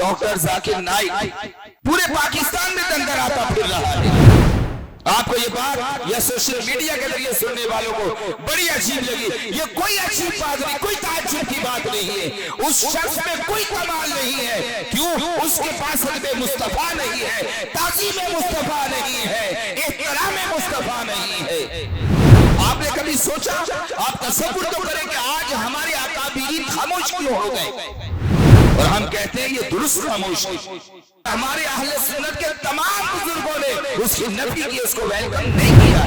Doctor Zakir Naik पूरे पाकिस्तान में दंगराता फिर रहा है। आपको ये बात या सोशल मीडिया के जरिए सुनने वालों को बड़ी अजीब लगी। ये कोई अजीब बात नहीं, कोई ताज्जुब की बात नहीं है। उस शख्स में कोई कमाल नहीं है। क्यों? उसके पास हदबे मुस्तफा नहीं है, ताज़ीम मुस्तफा नहीं है, एहतराम मुस्तफा नहीं है। आपने कभी सोचा, आप तसव्वुर तो करें कि आज हमारे अकाबिरीन खामोश क्यों हो गए? और हम कहते हैं ये दुरुस्त खामोशी। हमारे अहले सुन्नत के तमाम बुजुर्गों ने उसकी नफी की, उसको वेलकम नहीं किया।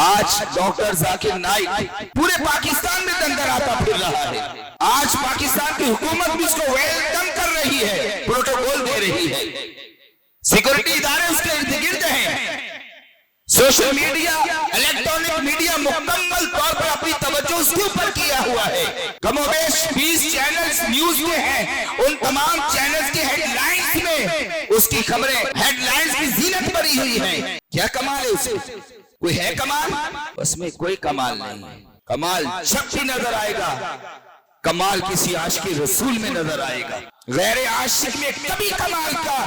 आज डॉक्टर जाकिर नाइक पूरे पाकिस्तान में दंगराता फिर रहा है। आज पाकिस्तान की हुकूमत भी उसको वेलकम कर रही है, प्रोटोकॉल दे रही है, सिक्योरिटी इदारे उसके इर्द गिर्द हैं। सोशल मीडिया, इलेक्ट्रॉनिक मीडिया मुकम्मल तौर पर अपनी तवज्जो उसके ऊपर किया हुआ है। कमोबेश 20 चैनल्स न्यूज के हैं, उन तमाम चैनल्स की हेडलाइंस में उसकी खबरें, हेडलाइंस की जीनत भरी हुई है। क्या कमाल है उसे? कोई है कमाल? उसमें कोई कमाल नहीं है। कमाल जब भी नजर आएगा, कमाल किसी आशिक रसूल में नजर आएगा। गैर आशिक में कभी कमाल का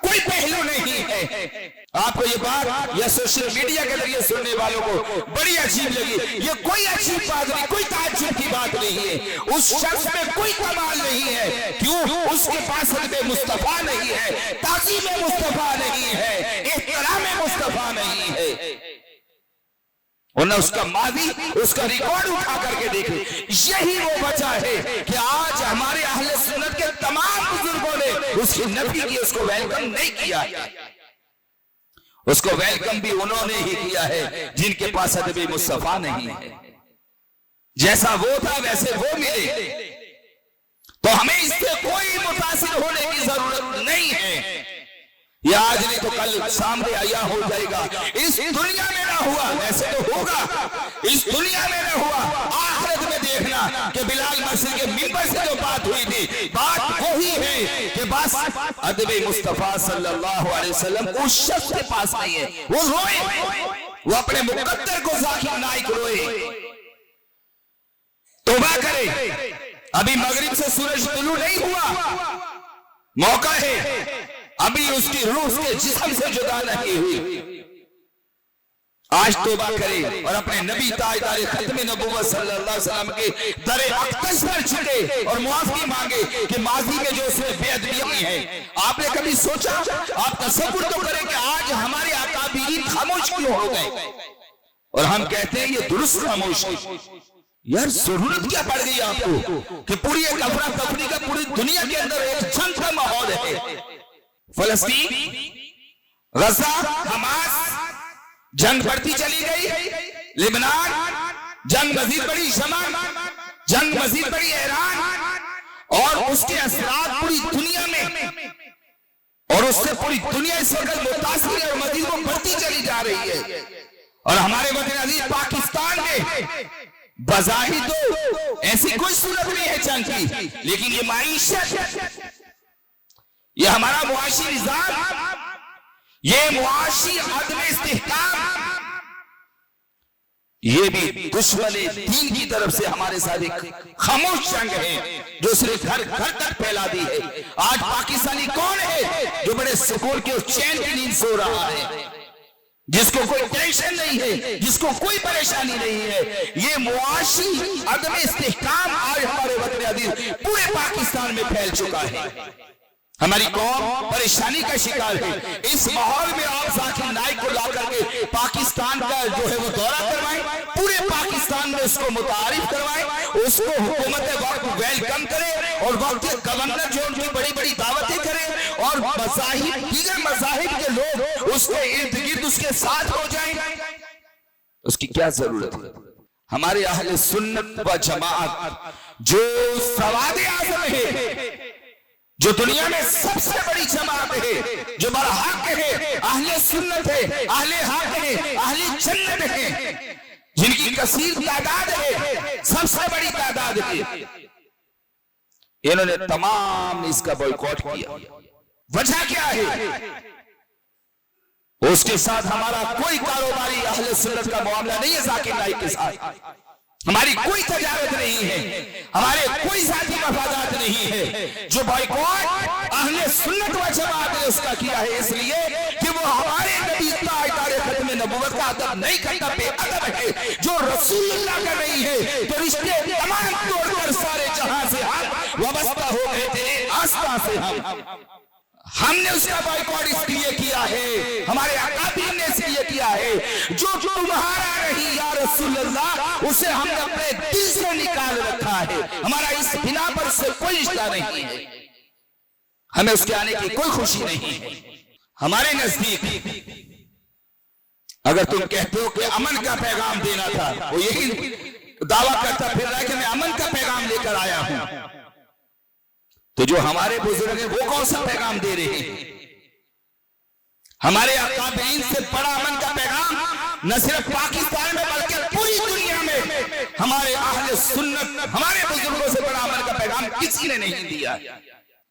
कोई पहलू नहीं है। आपको ये बात या सोशल मीडिया के जरिए सुनने वालों को बड़ी अजीब लगी। ये कोई अजीब बात नहीं, कोई ताज्जुब की बात नहीं है। उस शख्स में कोई कमाल नहीं है। क्यों? उसके पास हदबे मुस्तफा नहीं है, ताज़ीम मुस्तफा नहीं है, एहतराम मुस्तफा नहीं है। और उसका माजी, उसका रिकॉर्ड उठा करके देखे। यही वो वजह है कि आज हमारे अहले सुन्नत के तमाम बुजुर्गों ने उसकी नफी की, उसको वेलकम नहीं किया। उसको वेलकम भी उन्होंने ही किया है जिनके पास अदबे मुस्तफा नहीं है। जैसा वो था वैसे वो मिले, तो हमें इससे कोई मुतासिर होने की जरूरत नहीं है। ये आज नहीं तो कल सामने आया हो जाएगा। इस दुनिया में ना हुआ, वैसे तो होगा, इस दुनिया में ना हुआ, आखिरत में देखना कि बिलाल मस्जिद के मिंबर से जो बात हुई थी, बात वही है कि बस अदबे मुस्तफा सल्लल्लाहु अलैहि वसल्लम उस शख्स के पास नहीं है। वो रोए, वो अपने मुकद्दर को जाकिर नाइक रोए, तौबा करे। अभी मगरिब से सूरज तुलू नहीं हुआ, मौका है, अभी उसकी रूह उसके जिस्म से जुदा नहीं हुई। आज तौबा करे और अपने नबी ताजदार खत्म नबुव्वत सल्लल्लाहु अलैहि वसल्लम के दर अक़दस पर झुके और मुआफ़ी मांगे कि माजी में जो उसने बेअदबी की है। आपने कभी सोचा, आप तसव्वुर तो करें कि आज हमारे अकाबिरीन खामोश क्यों हो गए? और हम कहते हैं ये दुरुस्त खामोशी। यार जरूरत क्या पड़ गई आपको कि पूरी एक अफरा तफरी का पूरी दुनिया के अंदर एक जंग का माहौल है। फलस्तीन, गजा, हमास, जंग बढ़ती चली गई। लेबनान, जंग मजीद बढ़ी। यमन, जंग मजीद बढ़ी। ईरान, और उसके असरात पूरी दुनिया में, और उससे पूरी दुनिया इस वक्त मुतासिर है और मजीद वो बढ़ती चली जा रही है। और हमारे वतन अजीज पाकिस्तान में बज़ाहिर तो ऐसी कोई सूरत नहीं है जंग की, लेकिन ये माईशत, ये हमारा मुआशी निज़ाम, ये मुआशी अदम इस्तिहकाम, ये भी दुश्मन दीन की तरफ से हमारे साथ एक खामोश जंग है जो सिर्फ घर घर तक फैला दी है। आज पाकिस्तानी कौन है जो बड़े सुकून के चैन की नींद सो रहा है, जिसको कोई टेंशन नहीं है, जिसको कोई परेशानी नहीं है? ये मुआशी अदम इस्तिहकाम आज हमारे वतन अजीज पूरे पाकिस्तान में फैल चुका है। हमारी कौम परेशानी का शिकार है। इस माहौल में आप जाकिर नाइक को ला करके पाकिस्तान का जो है वो दौरा करवाएं, पूरे पाकिस्तान में उसको मुतारिफ करवाएं, उसको हुकूमत वक्त वेलकम करें और वक्त के गवर्नर जो उनकी बड़ी बड़ी दावतें करें और मज़ाहिब, दीगर मज़ाहिब के लोग उसके इर्द गिर्द उसके साथ हो जाएं। उसकी क्या जरूरत है? हमारे अहले सुन्नत व जमाअत जो सवादे आज़म है, जो दुनिया में सबसे बड़ी जमात है, जो बड़ा हक है, अहले सुन्नत है, अहले हक है, अहले जन्नत है, जिनकी कसीर तादाद है, सबसे बड़ी तादाद है, इन्होंने तमाम इसका बॉयकॉट किया। वजह क्या है? उसके साथ हमारा कोई कारोबारी अहले सुन्नत का मामला नहीं है। जाकिर नाइक के साथ हमारी कोई तजारत नहीं है, हमारे कोई साथी मफादात नहीं है। जो बॉयकॉट अहले सुन्नत व जमात ने उसका किया है, इसलिए कि वो हमारे नबी ताजदार खत्म नबुव्वत का अदब नहीं करता, बेअदब है। जो रसूलुल्लाह का नहीं है तो रिश्ते तमाम तोड़कर सारे जहां से हम वाबस्ता हो गए थे, आस्था से हमने उसका बॉयकॉट इसलिए किया है, हमारे अकाबिर ने इसलिए किया है, जो तुम्हारा नहीं या रसूलुल्लाह उसे हमने अपने दिल से निकाल रखा है। हमारा इस बिना पर से कोई रिश्ता नहीं है, हमें उसके आने की कोई खुशी नहीं है। हमारे नजदीक अगर तुम कहते हो कि अमन का पैगाम देना था, वो यही दावा करता फिर रहा है कि मैं अमन का पैगाम लेकर आया हूं, तो जो हमारे बुजुर्ग हैं वो कौन सा पैगाम दे रहे हैं? हमारे अकाबिरीन से बड़ा अमन का पैगाम न सिर्फ पाकिस्तान में बल्कि पूरी दुनिया में हमारे अहले सुन्नत, हमारे बुजुर्गों से बड़ा अमन का पैगाम किसी ने नहीं दिया।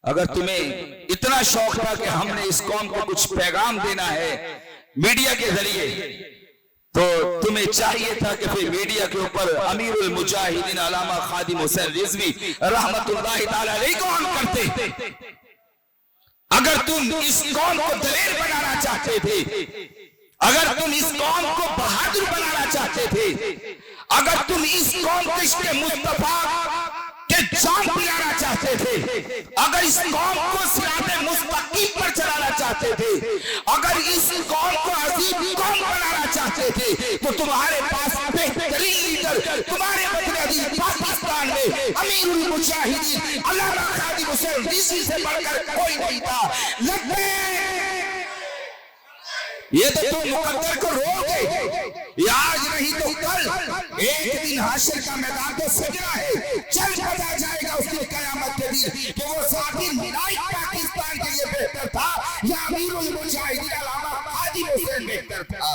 अगर तुम्हें इतना शौक था कि हमने इस कौम को कुछ पैगाम देना है मीडिया के जरिए, तो तुम्हें चाहिए था कि फिर मीडिया के ऊपर अमीरुल मुजाहिदीन अल्लामा खादिम हुसैन रिजवी रहमतुल्लाहि ताला अलैहि को हम करते। अगर तुम इस कौम को दलेर बनाना चाहते थे, अगर तुम इस कौम को बहादुर बनाना चाहते थे, अगर तुम इस कौम को इश्क़ मुस्तफा के जान पिलाना चाहते थे, अगर इस कौम को सिराते मुस्तकीम पर चलाना चाहते थे, अगर इस कौम को अजीम कौम बनाना चाहते थे, तो तुम्हारे पास बेहतरीन लीडर तुम्हारे वतन अजीज पाकिस्तान में अमीरुल मुजाहिदीन अल्लामा खादिम हुसैन रिजवी से बढ़कर कोई नहीं था। ये तो तुम मुकद्दर को रोके, ये आज नहीं तो कल एक दिन हाशर का मैदान तो सजना है, चल पता जाएगा उस दिन क़यामत के दिन कि वो साथी नाइट पाकिस्तान के लिए बेहतर था या अमीरुल मुजाहिदीन अल्लामा खादिम हुसैन बेहतर था।